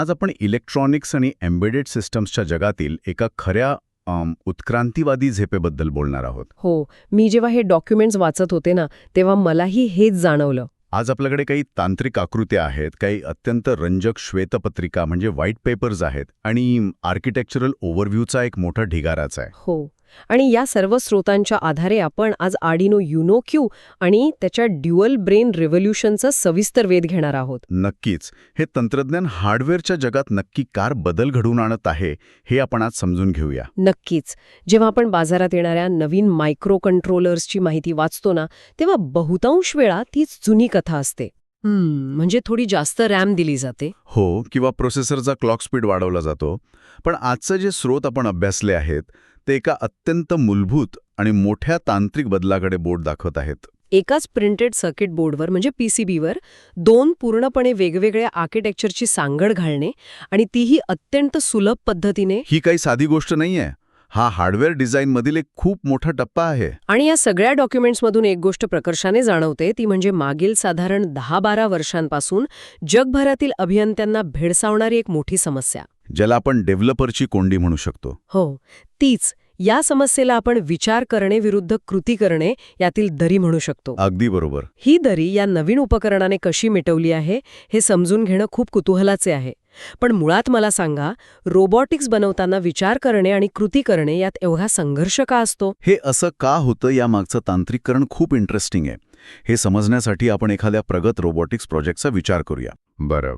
आज आपण इलेक्ट्रॉनिक्स आणि एम्बेडेड सिस्टम्सच्या जगातील एका खऱ्या उत्क्रांतीवादी झेपेबद्दल बोलणार आहोत. हो, मी जेव्हा हे डॉक्युमेंट्स वाचत होते ना, तेव्हा मलाही हेच जाणवलं. आज आपल्याकडे काही तांत्रिक आकृत्या आहेत, काही अत्यंत रंजक श्वेतपत्रिका म्हणजे व्हाईट पेपर्स आहेत आणि आर्किटेक्चरल ओव्हरव्ह्यूचा एक मोठा ढिगाराच आहे. हो, आणि या सर्व स्रोतांच्या आधारे आपण आज आर्डिनो युनो क्यू आणि त्याच्या ड्युअल ब्रेन रिव्होल्यूशनचा सविस्तर वेध घेणार आहोत. नक्कीच हे तंत्रज्ञान हार्डवेअरच्या जगात नक्की कार बदल घडवून आणत आहे हे आपण आज समजून घेऊया. नक्कीच. जेव्हा आपण बाजारात येणाऱ्या नवीन मायक्रो कंट्रोलर्सची माहिती वाचतो ना, तेव्हा बहुतांश वेळा तीच जुनी कथा असते. म्हणजे थोडी जास्त रॅम दिली जाते. हो, किंवा प्रोसेसरचा क्लॉक स्पीड वाढवला जातो. पण आजचे जे स्रोत आपण अभ्यासले आहेत ते एका अत्यंत मूलभूत आणि मोठ्या तांत्रिक बदलाकडे बोट दाखवत आहेत. एकाच प्रिंटेड सर्किट बोर्डवर म्हणजे पीसीबीवर दोन पूर्णपणे वेगवेगळ्या आर्किटेक्चरची सांगड घालणे आणि तीही अत्यंत सुलभ पद्धतीने. ही काही साधी गोष्ट नाहीये. हा हार्डवेअर डिझाईनमधील एक खूप मोठा टप्पा आहे. आणि या सगळ्या डॉक्युमेंट्समधून एक गोष्ट प्रकर्षाने जाणवते, ती म्हणजे मागील साधारण 10-12 वर्षांपासून जगभरातील अभियंत्यांना भेडसावणारी एक मोठी समस्या, ज्याला आपण डेव्हलपरची कोंडी म्हणू शकतो. हो, तीच. या समस्येला आपण विचार करणे विरुद्ध कृती करणे यातील दरी म्हणू शकतो. अगदी बरोबर. ही दरी या नवीन उपकरणाने कशी मिटवली आहे हे समजून घेणं खूप कुतूहलाचे आहे. पण मुळात मला सांगा, रोबोटिक्स बनवताना विचार करणे आणि कृती करणे यात एवढा संघर्ष का असतो? हे असं का होतं यामागचं तांत्रिकरण खूप इंटरेस्टिंग आहे. हे समजण्यासाठी आपण एखाद्या प्रगत रोबोटिक्स प्रोजेक्टचा विचार करूया. बरं.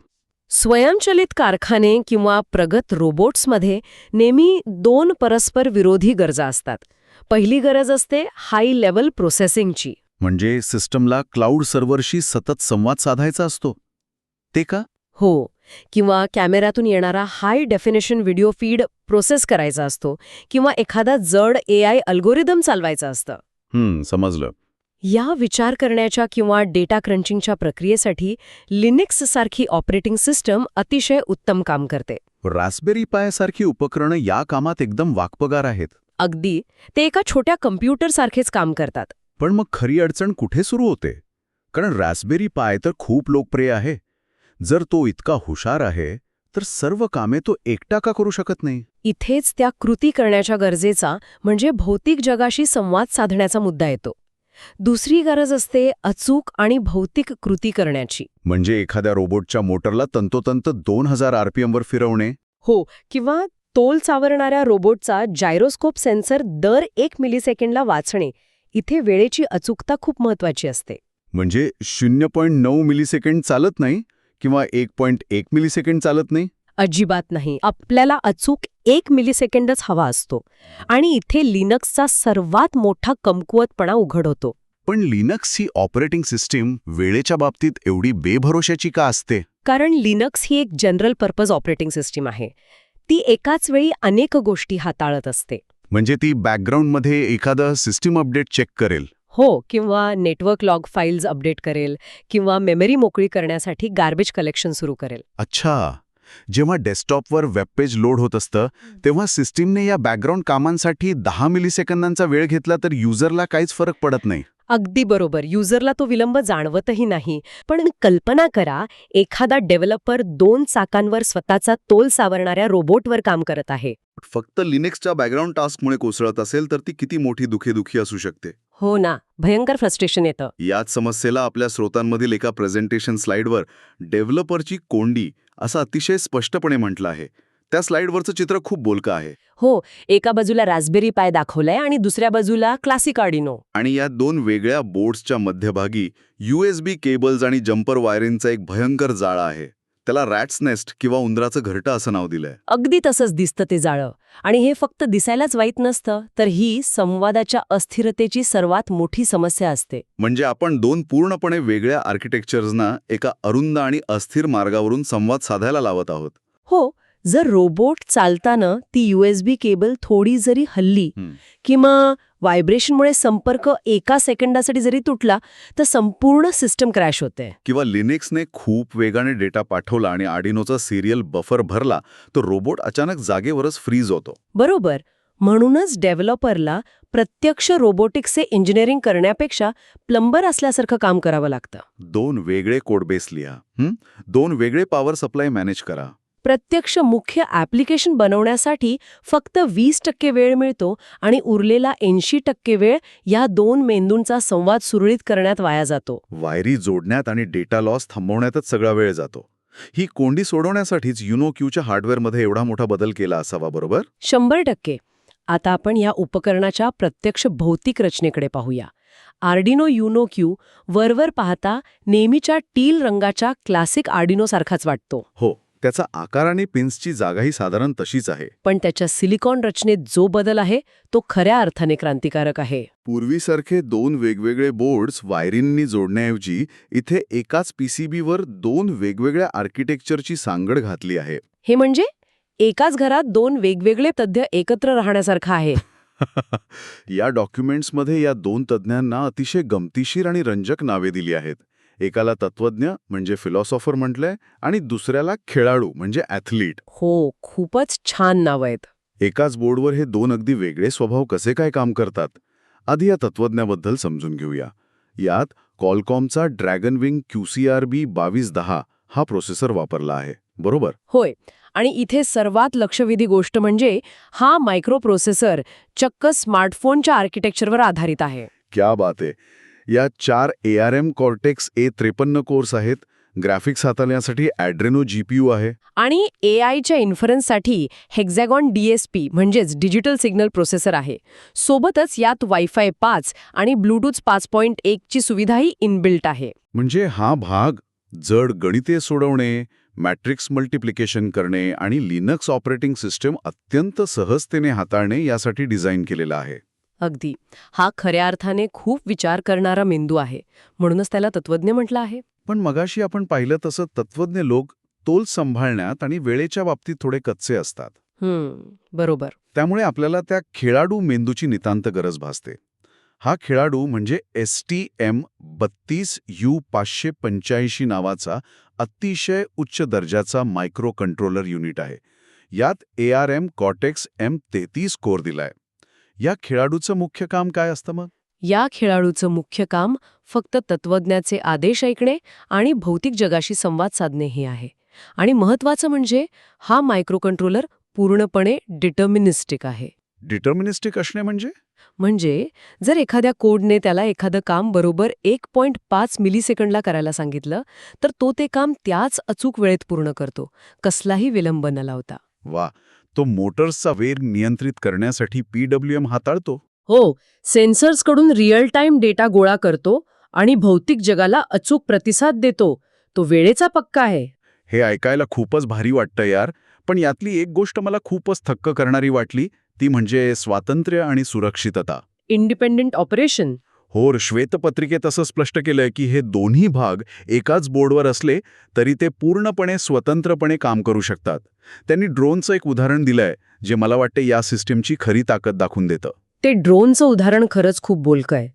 स्वयंचलित कारखाने किंवा प्रगत रोबोट्समध्ये नेहमी दोन परस्पर विरोधी गरजा असतात. पहिली गरज असते हाय लेव्हल प्रोसेसिंगची. म्हणजे सिस्टमला क्लाउड सर्व्हरशी सतत संवाद साधायचा असतो ते का? हो, किंवा कॅमेऱ्यातून येणारा हाय डेफिनेशन व्हिडिओ फीड प्रोसेस करायचा असतो, किंवा एखादा जड AI अल्गोरिदम चालवायचा असतं. समजलं. या विचार करण्याच्या किंवा डेटा क्रंचिंगच्या प्रक्रियेसाठी लिनक्स सारखी ऑपरेटिंग सिस्टम अतिशय उत्तम काम करते. रास्पबेरी पाय सारखी उपकरणं या कामात एकदम वाकपगार आहेत. अगदी. ते एका छोट्या कम्प्युटरसारखेच काम करतात. पण मग खरी अडचण कुठे सुरू होते? कारण रास्पबेरी पाय तर खूप लोकप्रिय आहे. जर तो इतका हुशार आहे तर सर्व कामे तो एकटा का करू शकत नाही? इथेच त्या कृती करण्याच्या गरजेचा म्हणजे भौतिक जगाशी संवाद साधण्याचा मुद्दा येतो. दुसरी गरज असते अचूक आणि भौतिक कृती करण्याची. म्हणजे एखाद्या रोबोटच्या मोटरला तंतोतंत 2000 RPM वर फिरवणे. हो, किंवा तोल सावरणाऱ्या रोबोटचा जायरोस्कोप सेन्सर दर 1 मिलीसेकंडला वाचणे. इथे वेळेची अचूकता खूप महत्वाची असते. म्हणजे 0.9 मिलीसेकंड चालत नाही किंवा 1.1 मिलीसेकंड चालत नाही? अजिबात नाही. आपल्याला अचूक 1 मिलीसेकंडच हवा असतो. आणि इथे लिनक्सचा सर्वात मोठा कमकुवतपणा उघड होतो. पण लिनक्स ही ऑपरेटिंग सिस्टीम वेळेच्या बाबतीत एवढी बेभरोशाची का असते? कारण लिनक्स ही एक जनरल पर्पज ऑपरेटिंग सिस्टीम आहे. ती एकाच वेळी अनेक गोष्टी हाताळत असते. म्हणजे ती बॅकग्राऊंडमध्ये एखादं सिस्टीम अपडेट चेक करेल. हो, किंवा नेटवर्क लॉग फाईल्स अपडेट करेल, किंवा मेमरी मोकळी करण्यासाठी गार्बेज कलेक्शन सुरू करेल. अच्छा. जेव्हा डेस्कटॉपवर वेबपेज लोड होत असतं तेव्हा सिस्टीमने या बॅकग्राऊंड कामांसाठी 10 मिलीसेकंदांचा वेळ घेतला तर युजरला काहीच फरक पडत नाही. अगदी बरोबर. युजरला तो विलंब जाणवतही नाही. पण कल्पना करा, एखादा डेव्हलपर 2 चाकांवर स्वतःचा तोल सावरणाऱ्या रोबोटवर काम करत आहे. फक्त लिनक्सच्या बॅकग्राऊंड टास्कमुळे कोसळत असेल तर ती किती मोठी दुखी असू शकते. हो ना, भयंकर फ्रस्ट्रेशन येतं. याच समस्येला आपल्या स्रोतांमधील एका प्रेझेंटेशन स्लाइडवर डेव्हलपरची कोंडी असं अतिशय स्पष्टपणे म्हटलं आहे. त्या स्लाइडवरचं चित्र खूप बोलकं आहे. हो, एका बाजूला रास्पबेरी पाय दाखवलाय आणि दुसऱ्या बाजूला क्लासिक आर्डिनो. आणि या दोन वेगळ्या बोर्ड्सच्या मध्यभागी USB केबल्स आणि जम्पर वायरिंगचा एक भयंकर जाळा आहे. त्याला रॅट्स नेस्ट किंवा उंदराचं घरटं असं नाव दिलंय. अगदी तसंच दिसतं ते जाळं. आणि हे फक्त दिसायलाच वाईट नसतं, तर ही संवादाच्या अस्थिरतेची सर्वात मोठी समस्या असते. म्हणजे आपण दोन पूर्णपणे वेगळ्या आर्किटेक्चर्सना एका अरुंद आणि अस्थिर मार्गावरून संवाद साधायला लावत आहोत. हो, जर रोबोट चालताना ती USB केबल थोडी जरी हल्ली किंवा व्हायब्रेशनमुळे संपर्क 1 सेकंदासाठी जरी तुटला तर संपूर्ण सिस्टम क्रॅश होते. किंवा लिनक्सने खूप वेगाने डेटा पाठवला आणि आर्डिनोचा सिरियल बफर भरला तर रोबोट अचानक जागेवरच फ्रीज होतो. बरोबर. म्हणूनच डेव्हलपरला प्रत्यक्ष रोबोटिक्सचे इंजिनिअरिंग करण्यापेक्षा प्लंबर असल्यासारखं काम करावं लागतं. 2 वेगळे कोडबेस लिहा, 2 वेगळे पॉवर सप्लाय मॅनेज करा, प्रत्यक्ष मुख्य ॲप्लिकेशन बनवण्यासाठी फक्त 20% वेळ मिळतो आणि उरलेला 80% वेळ या दोन मेंदूंचा संवाद सुरळीत करण्यात वाया जातो. वायरी जोडण्यात आणि डेटा लॉस थांबवण्यातच सगळा वेळ जातो. ही कोंडी सोडवण्यासाठीच युनोक्यूच्या हार्डवेअरमध्ये एवढा मोठा बदल केला असावा, बरोबर? 100%. आता आपण या उपकरणाच्या प्रत्यक्ष भौतिक रचनेकडे पाहूया. आर्डिनो युनो क्यू वरवर पाहता नेहमीच्या टील रंगाच्या क्लासिक आर्डिनोसारखाच वाटतो. हो, त्याचा आकार आणि पिन्सची जागाही साधारण तशीच आहे. पण त्याच्या सिलिकॉन रचनेत जो बदल आहे तो खऱ्या अर्थाने क्रांतिकारक आहे. पूर्वीसारखे 2 वेगवेगळे बोर्ड्स वायरींनी जोडण्याऐवजी इथे एकाच पीसीबीवर 2 वेगवेगळ्या आर्किटेक्चरची सांगड घातली आहे. हे म्हणजे एकाच घरात 2 वेगवेगळे तज्ज्ञ एकत्र राहण्यासारखं आहे. या डॉक्युमेंट्समध्ये या 2 तज्ज्ञांना अतिशय गमतीशीर आणि रंजक नावे दिली आहेत. एकाला तत्वज्ञ म्हणजे फिलॉसॉफर म्हटलंय आणि दुसऱ्याला खेळाडू म्हणजे ॲथलीट. हो, खूपच छान नाव आहेत. एकाच बोर्डवर हे 2 अगदी वेगळे स्वभाव कसे काय काम करतात? आधी या तत्वज्ञाबद्दल समजून घेऊया. यात कॉलकॉमचा ड्रॅगनविंग QCRB 2210 हा प्रोसेसर वापरला आहे, बरोबर? होय, आणि इथे सर्वात लक्षवेधी गोष्ट म्हणजे हा मायक्रोप्रोसेसर चक्क स्मार्टफोनच्या आर्किटेक्चरवर आधारित आहे. क्या बात आहे. या 4 ARM कॉर्टेक्स A53 कोर्स आहेत. ग्राफिक्स हाताळण्यासाठी ॲड्रेनो GPU आहे. आणि AIच्या इन्फरन्ससाठी हेक्झॅगॉन DSP म्हणजेच डिजिटल सिग्नल प्रोसेसर आहे. सोबतच यात वायफाय 5 आणि ब्लूटूथ 5.1 ची सुविधाही इनबिल्ट आहे. म्हणजे हा भाग जड गणिते सोडवणे, मॅट्रिक्स मल्टिप्लिकेशन करणे आणि लिनक्स ऑपरेटिंग सिस्टम अत्यंत सहजतेने हाताळणे यासाठी डिझाईन केलेला आहे. अगदी. हा खऱ्या अर्थाने खूप विचार करणारा मेंदू आहे. म्हणूनच त्याला तत्वज्ञ म्हटलं आहे. पण मगाशी आपण पाहिलं तसं तत्वज्ञ लोक तोल सांभाळण्यात आणि वेळेच्या बाबतीत थोडे कच्चे असतात. बरोबर. त्यामुळे आपल्याला त्या खेळाडू मेंदूची नितांत गरज भासते. हा खेळाडू म्हणजे STM32U585 नावाचा अतिशय उच्च दर्जाचा मायक्रो कंट्रोलर युनिट आहे. यात ARM कॉर्टेक्स M33 कोर दिलाय. या खेळाडूचं मुख्य काम काय असतं मग? या खेळाडूचं मुख्य काम फक्त तत्वज्ञाचे आदेश ऐकणे आणि भौतिक जगाशी संवाद साधणे हे आहे. आणि महत्वाचं म्हणजे हा मायक्रोकंट्रोलर पूर्णपणे डिटर्मिनिस्टिक आहे. डिटर्मिनिस्टिक असणे म्हणजे जर एखाद्या कोडने त्याला एखादं काम बरोबर 1.5 मिलीसेकंडला करायला सांगितलं तर तो ते काम त्याच अचूक वेळेत पूर्ण करतो, कसलाही विलंब न लावता. वा, तो मोटर्सचा वेग नियंत्रित करण्यासाठी PWM हाताळतो. हो, सेन्सर्सकडून रिअल टाइम डेटा गोळा करतो आणि भौतिक जगाला अचूक प्रतिसाद देतो. तो वेळेचा पक्का आहे. हे ऐकायला खूपच भारी वाटतं यार. पण यातली एक गोष्ट मला खूपच थक्क करणारी वाटली, ती म्हणजे स्वातंत्र्य आणि सुरक्षितता. Independent operation. हो, श्वेतपत्रिकेत असं स्पष्ट केलंय की हे दोन्ही भाग एकाच बोर्डवर असले तरी ते पूर्णपणे स्वतंत्रपणे काम करू शकतात. त्यांनी ड्रोनचं एक उदाहरण दिलंय जे मला वाटते या सिस्टीमची खरी ताकद दाखवून देतं. ते ड्रोनचं उदाहरण खरंच खूप बोलकं आहे.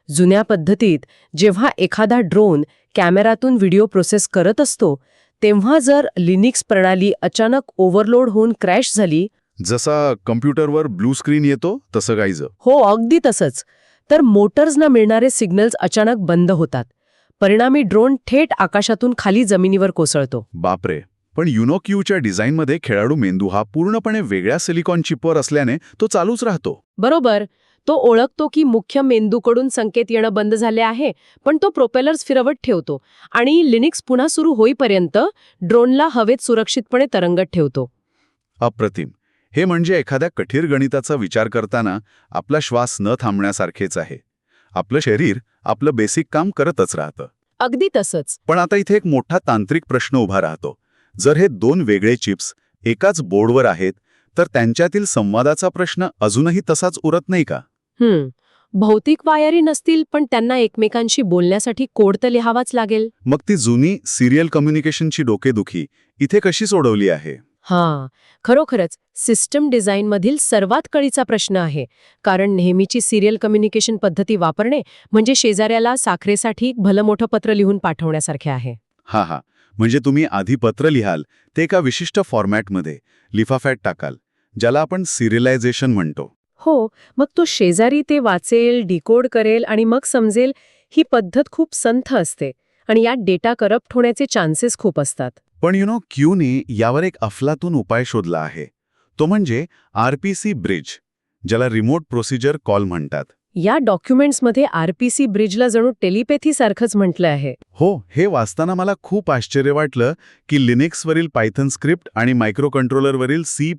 जुन्या पद्धतीत जेव्हा एखादा ड्रोन कॅमेरातून व्हिडिओ प्रोसेस करत असतो तेव्हा जर लिनिक्स प्रणाली अचानक ओव्हरलोड होऊन क्रॅश झाली, जसा कम्प्युटरवर ब्लू स्क्रीन येतो तसं गायचं. हो, अगदी तसंच, तर मोटर्सना मिळणारे सिग्नल्स अचानक बंद होतात. परिणामी ड्रोन थेट आकाशातून खाली जमिनीवर कोसळतो. बापरे. पण युनोक्यूच्या डिझाईनमध्ये खेळाडू मेंदू हा पूर्णपणे वेगळ्या सिलिकॉन चिपवर असल्याने तो चालूच राहतो. बरोबर. तो ओळखतो की मुख्य मेंदूकडून संकेत येणं बंद झाले आहे, पण तो प्रोपेलर्स फिरवत ठेवतो आणि लिनिक्स पुन्हा सुरू होईपर्यंत ड्रोनला हवेत सुरक्षितपणे तरंगत ठेवतो. अप्रतिम. हे म्हणजे एखाद्या कठीर गणिताचा विचार करताना आपला श्वास न थांबण्यासारखेच आहे. आपलं शरीर आपलं बेसिक काम करतच राहतं. अगदी तसंच. पण आता इथे एक मोठा तांत्रिक प्रश्न उभा राहतो. जर हे 2 वेगळे चिप्स एकाच बोर्डवर आहेत तर त्यांच्यातील संवादाचा प्रश्न अजूनही तसाच उरत नाही का? भौतिक वायरी नसतील पण त्यांना एकमेकांशी बोलण्यासाठी कोड तर लिहावाच लागेल. मग ती जुनी सिरियल कम्युनिकेशनची डोकेदुखी इथे कशी सोडवली आहे? खरोखरच सिस्टम डिझाईनमधील सर्वात कळीचा प्रश्न आहे. कारण नेहमीची सिरियल कम्युनिकेशन पद्धती वापरणे म्हणजे शेजाऱ्याला साखरेसाठी भलं मोठं पत्र लिहून पाठवण्यासारखे आहे. म्हणजे तुम्ही आधी पत्र लिहाल, ते एका विशिष्ट फॉर्मॅटमध्ये लिफाफ्यात टाकाल, ज्याला आपण सिरियलायझेशन म्हणतो. हो, मग तो शेजारी ते वाचेल, डिकोड करेल आणि मग समजेल. ही पद्धत खूप संथ असते आणि यात डेटा करप्ट होण्याचे चान्सेस खूप असतात. पण क्यूने यावर एक अफलातून उपाय शोधला आहे. तो म्हणजे RPC ब्रिज, ज्याला रिमोट प्रोसिजर कॉल म्हणतात. या डॉक्युमेंट्समध्ये RPC ब्रिजला जणू टेलिपॅथी सारखंच म्हटलं आहे. हो, हे वाचताना मला खूप आश्चर्य वाटलं की लिनक्सवरील पायथन स्क्रिप्ट आणि मायक्रोकंट्रोलरवरील C++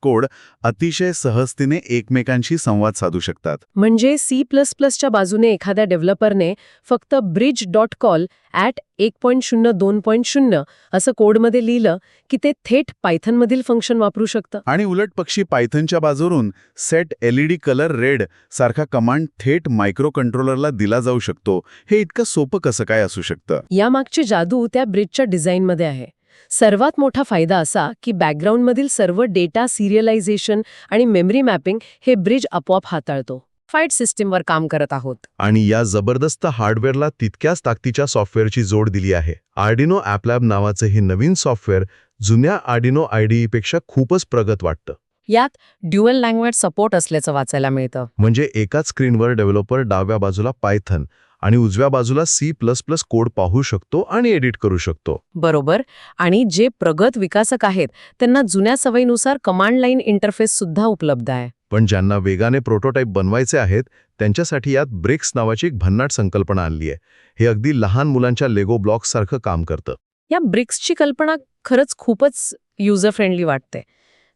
कोड अतिशय सहजतेने एकमेकांशी संवाद साधू शकतात. म्हणजे C++च्या बाजूने एखाद्या डेव्हलपरने फक्त bridge.call @1.0.2.0 असं कोडमध्ये लिहिलं की ते थेट पायथनमधील फंक्शन वापरू शकतं. आणि उलटपक्षी पायथनच्या बाजूरून सेट LED कलर रेड सारखा कमांड थेट मायक्रोकंट्रोलरला दिला जाऊ शकतो. हे इतकं सोपं कसं काय असू शकतं? यामागची जादू त्या ब्रिजच्या डिझाईनमध्ये आहे. सर्वात मोठा फायदा असा की बॅकग्राऊंडमधील सर्व डेटा सिरियलायझेशन आणि मेमरी मॅपिंग हे ब्रिज आपोआप हाताळतो. फाईट सिस्टीमवर काम करत आहोत. आणि या जबरदस्त हार्डवेअरला तितक्याच ताकदीच्या सॉफ्टवेअरची जोड दिली आहे. आर्डिनो ॲपलॅब नावाचं हे नवीन सॉफ्टवेअर जुन्या आर्डिनो IDE पेक्षा खूपच प्रगत वाटतं. यात ड्युअल लँग्वेज सपोर्ट असल्याचं वाचायला मिळतं. म्हणजे एकाच स्क्रीनवर डेव्हलपर डाव्या बाजूला पायथन आणि उजव्या बाजूला C++ कोड पाहू शकतो आणि एडिट करू शकतो. बरोबर. आणि जे प्रगत विकासक आहेत त्यांना जुन्या सवयीनुसार कमांड लाईन इंटरफेस सुद्धा उपलब्ध आहे. पण ज्यांना वेगाने प्रोटोटाईप बनवायचे आहेत त्यांच्यासाठी यात ब्रिक्स नावाची एक भन्नाट संकल्पना आणली आहे. हे अगदी लहान मुलांच्या लेगो ब्लॉक्ससारखं काम करतं. या ब्रिक्सची कल्पना खरंच खूपच युजर फ्रेंडली वाटते.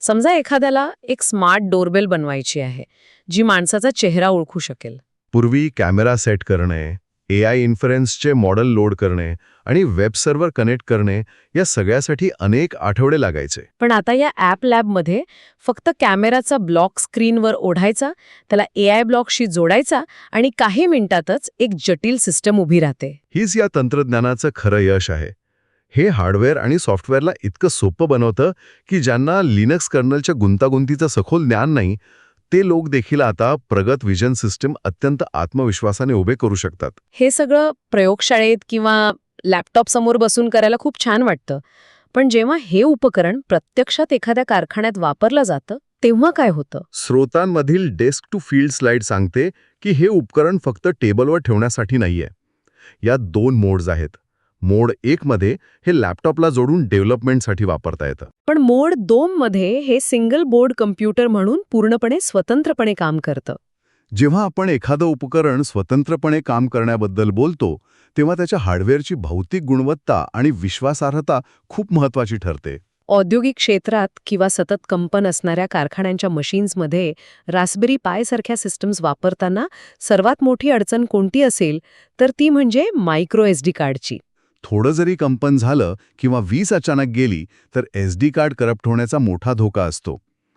समजा एखाद्याला एक स्मार्ट डोरबेल बनवायची आहे जी माणसाचा चेहरा ओळखू शकेल. पूर्वी कॅमेरा सेट करणे, AI इन्फरन्सचे मॉडेल लोड करणे आणि वेब सर्व्हर कनेक्ट करणे या सगळ्यासाठी अनेक आठवडे लागायचे. पण आता या ॲप लॅबमध्ये फक्त कॅमेराचा ब्लॉक स्क्रीनवर ओढायचा, त्याला AI ब्लॉकशी जोडायचा आणि काही मिनिटातच एक जटिल सिस्टम उभी राहते. हीच या तंत्रज्ञानाचं खरं यश आहे. हे हार्डवेअर आणि सॉफ्टवेअरला इतकं सोपं बनवतं की ज्यांना लिनक्स कर्नलच्या गुंतागुंतीचं सखोल ज्ञान नाही ते लोक देखील आता प्रगत विजन सिस्टम अत्यंत आत्मविश्वासाने उभे करू शकतात. हे सगळं प्रयोगशाळेत किंवा लॅपटॉप समोर बसून करायला खूप छान वाटतं. पण जेव्हा हे उपकरण प्रत्यक्षात एखाद्या कारखान्यात वापरलं जातं तेव्हा काय होतं? स्रोतांमधील डेस्क टू फील्ड स्लाइड सांगते की हे उपकरण फक्त टेबलवर ठेवण्यासाठी नाहीये. यात 2 मोड्स आहेत. मोड 1 मध्ये हे लॅपटॉपला जोडून डेव्हलपमेंटसाठी वापरता येतं. पण मोड 2 मध्ये हे सिंगल बोर्ड कम्प्युटर म्हणून पूर्णपणे स्वतंत्रपणे काम करतं. जेव्हा आपण एखादं उपकरण स्वतंत्रपणे काम करण्याबद्दल बोलतो तेव्हा त्याच्या हार्डवेअरची भौतिक गुणवत्ता आणि विश्वासार्हता खूप महत्त्वाची ठरते. औद्योगिक क्षेत्रात किंवा सतत कंपन असणाऱ्या कारखान्यांच्या मशीन्समध्ये रास्पबेरी पाय सारख्या सिस्टम्स वापरताना सर्वात मोठी अडचण कोणती असेल तर ती म्हणजे मायक्रो SD कार्डची. थोडं जरी कंपन झालं किंवा वीज अचानक गेली तर SD कार्ड करप्ट होण्याचा मोठा धोका असतो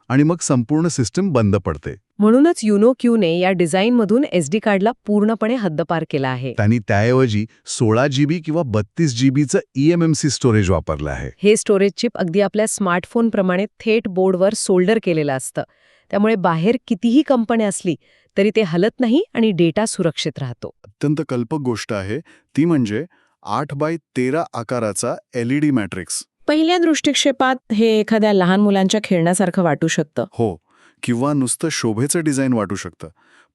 आणि मग संपूर्ण सिस्टम बंद पडते. म्हणूनच युनोक्यूने या डिझाईनमधून SD कार्डला पूर्णपणे हद्दपार केला आहे. त्यांनी त्याऐवजी 16 GB किंवा 32 GBचं eMMC स्टोरेज वापरलं आहे. हे स्टोरेज चिप अगदी आपल्या स्मार्टफोनप्रमाणे थेट बोर्डवर सोल्डर केलेलं असतं. त्यामुळे बाहेर कितीही कंपनी असली तरी ते हलत नाही आणि डेटा सुरक्षित राहतो. अत्यंत कल्पक गोष्ट आहे ती म्हणजे 8x13 आकाराचा LED मॅट्रिक्स. पहिल्या दृष्टिक्षेपात हे एखाद्या लहान मुलांच्या खेळण्यासारखं वाटू शकतं. हो, किंवा नुसतं शोभेचं डिझाईन वाटू शकतं.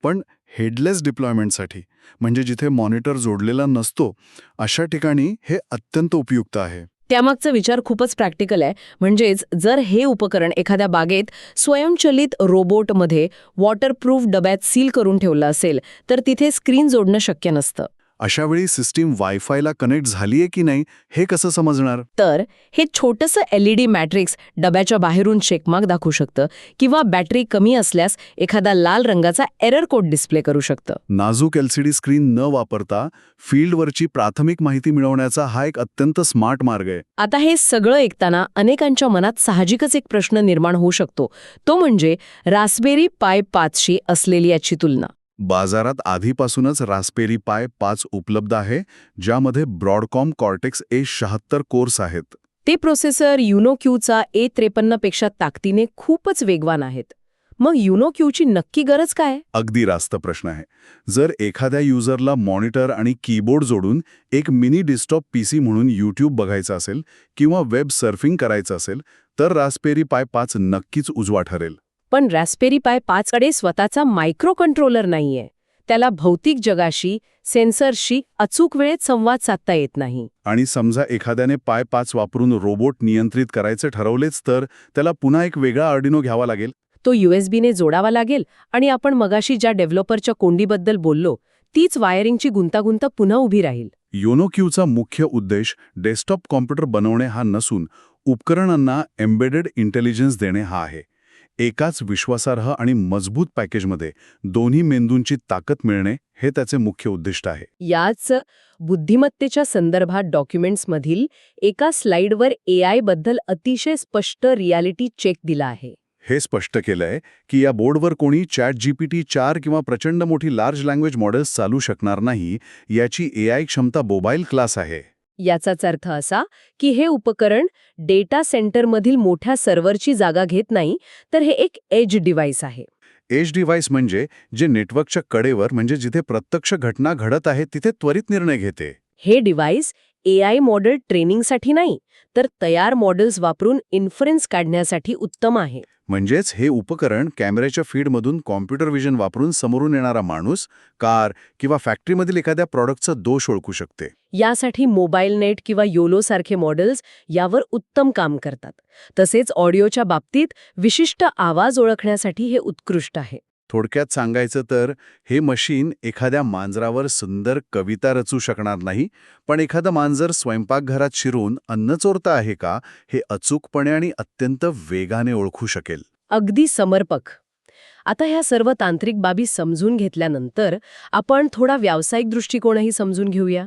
पण हेडलेस डिप्लॉयमेंटसाठी म्हणजे जिथे मॉनिटर जोडलेला नसतो अशा ठिकाणी हे अत्यंत उपयुक्त आहे. त्यामागचा विचार खूपच प्रॅक्टिकल आहे. म्हणजेच जर हे उपकरण एखाद्या बागेत स्वयंचलित रोबोटमध्ये वॉटरप्रूफ डब्यात सील करून ठेवलं असेल तर तिथे स्क्रीन जोडणं शक्य नसतं. अशावेळी सिस्टीम वायफायला कनेक्ट झालीये की नाही हे कसं समजणार? तर हे छोटंसं LED मॅट्रिक्स डब्याच्या बाहेरून चेकमार्क दाखवू शकतं किंवा बॅटरी कमी असल्यास एखादा लाल रंगाचा एरर कोड डिस्प्ले करू शकतं. नाजूक LCD स्क्रीन न वापरता फील्डवरची प्राथमिक माहिती मिळवण्याचा हा एक अत्यंत स्मार्ट मार्ग आहे. आता हे सगळं ऐकताना अनेकांच्या मनात साहजिकच एक प्रश्न निर्माण होऊ शकतो. तो म्हणजे रास्पबेरी पाय 5शी असलेली याची तुलना. बाजारात आधीपासूनच रास्पबेरी पाय 5 उपलब्ध आहे ज्यामध्ये ब्रॉडकॉम कॉर्टेक्स A76 कोर्स आहेत. ते प्रोसेसर युनोक्यूचा A53 पेक्षा ताकदीने खूपच वेगवान आहेत. मग युनोक्यूची नक्की गरज काय? अगदी रास्त प्रश्न आहे. जर एखाद्या युजरला मॉनिटर आणि कीबोर्ड जोडून एक मिनी डेस्कटॉप PC म्हणून YouTube बघायचं असेल किंवा वेब सर्फिंग करायचं असेल तर रास्पबेरी पाय 5 नक्कीच उजवा ठरेल. पण रास्पबेरी पाय 5 कडे स्वतःचा मायक्रो कंट्रोलर नाहीये. त्याला भौतिक जगाशी, सेन्सर्सशी अचूक वेळेत संवाद साधता येत नाही. आणि समजा एखाद्याने पाय 5 वापरून रोबोट नियंत्रित करायचं ठरवलेच तर त्याला पुन्हा एक वेगळा आर्डिनो घ्यावा लागेल. तो USB ने जोडावा लागेल आणि आपण मगाशी ज्या डेव्हलपरच्या कोंडीबद्दल बोललो तीच वायरिंगची गुंतागुंत पुन्हा उभी राहील. योनोक्यूचा मुख्य उद्देश डेस्कटॉप कॉम्प्युटर बनवणे हा नसून उपकरणांना एम्बेडेड इंटेलिजन्स देणे हा आहे. एकाच विश्वासार्ह आणि मजबूत पॅकेजमध्ये दोन्ही मेंदूंची ताकद मिळणे हे त्याचे मुख्य उद्दिष्ट आहे. याच बुद्धिमत्तेच्या संदर्भात डॉक्युमेंट्समधील एका स्लाइडवर AI बद्दल अतिशय स्पष्ट रियालिटी चेक दिला आहे. हे स्पष्ट केलंय की या बोर्डवर कोणी ChatGPT 4 किंवा प्रचंड मोठी लार्ज लँग्वेज मॉडेल्स चालू शकणार नाही याची AI क्षमता मोबाईल क्लास आहे. याचाच अर्थ असा की हे उपकरण डेटा सेंटरमधील मोठ्या सर्व्हरची जागा घेत नाही, तर हे एक एज डिव्हाइस आहे. एज डिव्हाइस म्हणजे जे नेटवर्कच्या कडेवर म्हणजे जिथे प्रत्यक्ष घटना घडत आहे तिथे त्वरित निर्णय घेते. हे डिव्हाइस AI मॉडेल ट्रेनिंगसाठी नाही, तर तयार मॉडेल्स वापरून इन्फरन्स काढण्यासाठी उत्तम आहे. म्हणजेच हे उपकरण कॅमेऱ्याच्या फीडमधून कॉम्प्युटर विजन वापरून समोरून येणारा माणूस, कार किंवा फॅक्टरीमधील एखाद्या प्रॉडक्टचा दोष ओळखू शकते. यासाठी मोबाईल नेट किंवा योलो सारखे मॉडेल्स यावर उत्तम काम करतात. तसेच ऑडिओच्या बाबतीत विशिष्ट आवाज ओळखण्यासाठी हे उत्कृष्ट आहे. थोडक्यात सांगायचं तर हे मशीन एखाद्या मांजरावर सुंदर कविता रचू शकणार नाही, पण एखादं मांजर स्वयंपाकघरात शिरून अन्न चोरता आहे का हे अचूकपणे आणि अत्यंत वेगाने ओळखू शकेल. अगदी समर्पक. आता ह्या सर्व तांत्रिक बाबी समजून घेतल्यानंतर आपण थोडा व्यावसायिक दृष्टिकोनही समजून घेऊया.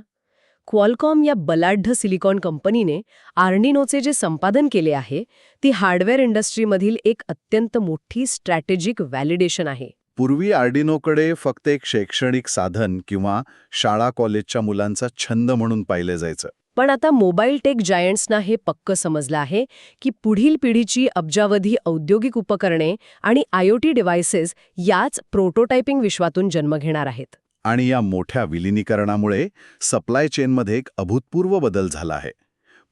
क्वालकॉम या बलाढ्य सिलिकॉन कंपनीने आर्डिनोचे जे संपादन केले आहे ती हार्डवेअर इंडस्ट्रीमधील एक अत्यंत मोठी स्ट्रॅटेजिक व्हॅलिडेशन आहे. पूर्वी आर्डिनोकडे फक्त एक शैक्षणिक साधन किंवा शाळा कॉलेजच्या मुलांचा छंद म्हणून पाहिले जायचं. पण आता मोबाईल टेक जायंट्सना हे पक्क समजलं आहे की पुढील पिढीची अब्जावधी औद्योगिक उपकरणे आणि IoT डिव्हाइसेस याच प्रोटोटाइपिंग विश्वातून जन्म घेणार आहेत. आणि या मोठ्या विलिनीकरणामुळे सप्लाय चेनमध्ये एक अभूतपूर्व बदल झाला आहे.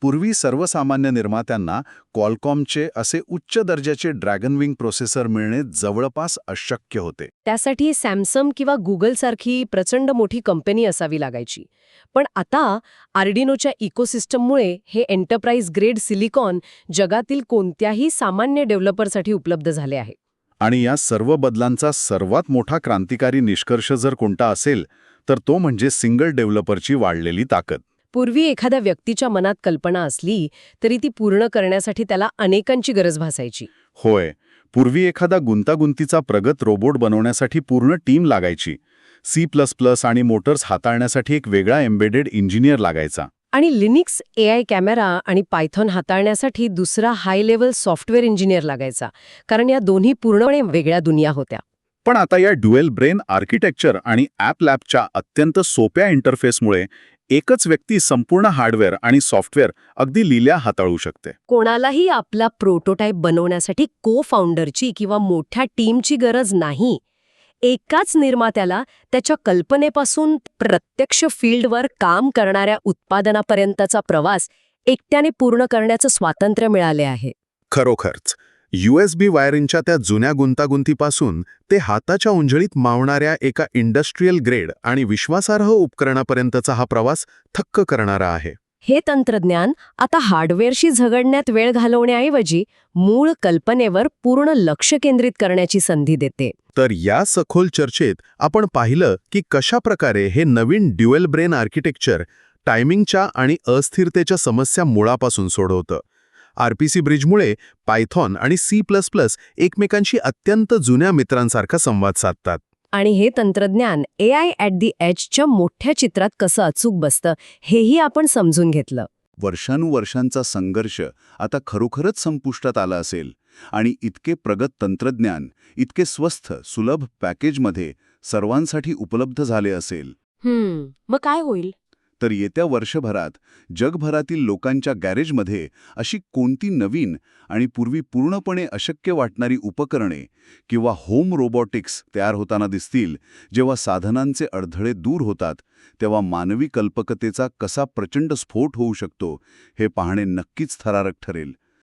पूर्वी सर्वसामान्य निर्मात्यांना क्वालकॉमचे असे उच्च दर्जाचे ड्रॅगनविंग प्रोसेसर मिळणे जवळपास अशक्य होते. त्यासाठी सॅमसंग किंवा गुगलसारखी प्रचंड मोठी कंपनी असावी लागायची. पण आता आर्डिनोच्या इकोसिस्टममुळे हे एंटरप्राइज ग्रेड सिलिकॉन जगातील कोणत्याही सामान्य डेव्हलपरसाठी उपलब्ध झाले आहे. आणि या सर्व बदलांचा सर्वात मोठा क्रांतिकारी निष्कर्ष जर कोणता असेल तर तो म्हणजे सिंगल डेव्हलपरची वाढलेली ताकद. पूर्वी एखाद्या व्यक्तीच्या मनात कल्पना असली तरी ती पूर्ण करण्यासाठी त्याला अनेकांची गरज भासायची. होय, पूर्वी एखादा गुंतागुंतीचा प्रगत रोबोट बनवण्यासाठी पूर्ण टीम लागायची. C++ आणि मोटर्स हाताळण्यासाठी एक वेगळा एम्बेडेड इंजिनियर लागायचा. आणि लिनिक्स AI कॅमेरा आणि पायथॉन हाताळण्यासाठी दुसरा हाय लेव्हल सॉफ्टवेअर इंजिनियर लागायचा, कारण या दोन्ही पूर्णपणे वेगळ्या दुनिया होत्या. पण आता या ड्युएल ब्रेन आर्किटेक्चर आणि ॲप लॅबच्या अत्यंत सोप्या इंटरफेसमुळे एकच व्यक्ती संपूर्ण हार्डवेअर आणि सॉफ्टवेअर अगदी लिहिल्या हाताळू शकते. कोणालाही आपला प्रोटोटाइप बनवण्यासाठी को-फाउंडरची किंवा मोठ्या टीमची गरज नाही. एकाच निर्मात्याला त्याच्या कल्पनेपासून प्रत्यक्ष फील्डवर काम करणाऱ्या उत्पादनापर्यंतचा प्रवास एकट्याने पूर्ण करण्याचं स्वातंत्र्य मिळाले आहे. खरोखरच USB वायरिंगच्या त्या जुन्या गुंतागुंतीपासून ते हाताच्या उंजळीत मावणाऱ्या एका इंडस्ट्रियल ग्रेड आणि विश्वासार्ह उपकरणापर्यंतचा हा प्रवास थक्क करणारा आहे. हे तंत्रज्ञान आता हार्डवेअरशी झगडण्यात वेळ घालवण्याऐवजी मूळ कल्पनेवर पूर्ण लक्ष केंद्रित करण्याची संधी देते. तर या सखोल चर्चेत आपण पाहिलं की कशा प्रकारे हे नवीन ड्युएल ब्रेन आर्किटेक्चर टायमिंगच्या आणि अस्थिरतेच्या समस्या मुळापासून सोडवतं. RPC ब्रिजमुळे पायथॉन आणि C++ एकमेकांशी अत्यंत जुन्या मित्रांसारखा संवाद साधतात. आणि हे तंत्रज्ञान AI ॲट दी एजच्या मोठ्या चित्रात कसं अचूक बसतं हेही आपण समजून घेतलं. वर्षानुवर्षांचा संघर्ष आता खरोखरच संपुष्टात आला असेल आणि इतके प्रगत तंत्रज्ञान इतके स्वस्त सुलभ पॅकेजमध्ये सर्वांसाठी उपलब्ध झाले असेल. मग काय होईल? तर येत्या वर्षभरात जगभरातील लोकांच्या गॅरेजमध्ये अशी कोणती नवीन आणि पूर्वी पूर्णपणे अशक्य वाटणारी उपकरणे किंवा होम रोबोटिक्स तयार होताना दिसतील. जेव्हा साधनांचे अडथळे दूर होतात तेव्हा मानवी कल्पकतेचा कसा प्रचंड स्फोट होऊ शकतो हे पाहणे नक्कीच थरारक ठरेल.